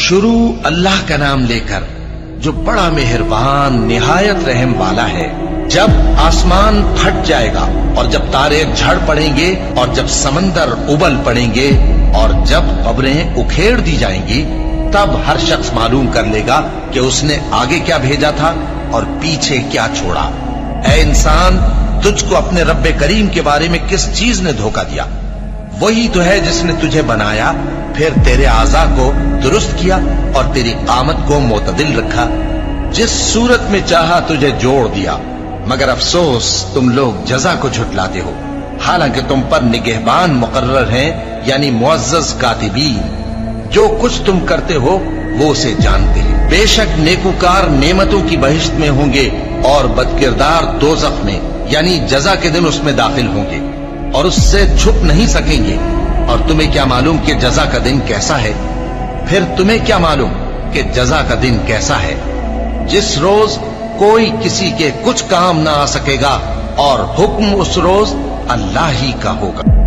شروع اللہ کا نام لے کر جو بڑا مہربان نہایت رحم والا ہے۔ جب آسمان پھٹ جائے گا اور جب تارے جھڑ پڑیں گے اور جب سمندر ابل پڑیں گے اور جب قبریں اکھیڑ دی جائیں گی، تب ہر شخص معلوم کر لے گا کہ اس نے آگے کیا بھیجا تھا اور پیچھے کیا چھوڑا۔ اے انسان، تجھ کو اپنے رب کریم کے بارے میں کس چیز نے دھوکہ دیا؟ وہی تو ہے جس نے تجھے بنایا، پھر تیرے اعضاء کو درست کیا اور تیری قامت کو معتدل رکھا، جس صورت میں چاہا تجھے جوڑ دیا۔ مگر افسوس تم لوگ جزا کو جھٹلاتے ہو، حالانکہ تم پر نگہبان مقرر ہیں، یعنی معزز کاتبین۔ جو کچھ تم کرتے ہو وہ اسے جانتے ہیں۔ بے شک نیکوکار نعمتوں کی بہشت میں ہوں گے اور بدکردار دوزخ میں، یعنی جزا کے دن اس میں داخل ہوں گے اور اس سے چھپ نہیں سکیں گے۔ اور تمہیں کیا معلوم کہ جزا کا دن کیسا ہے؟ پھر تمہیں کیا معلوم کہ جزا کا دن کیسا ہے؟ جس روز کوئی کسی کے کچھ کام نہ آ سکے گا اور حکم اس روز اللہ ہی کا ہوگا۔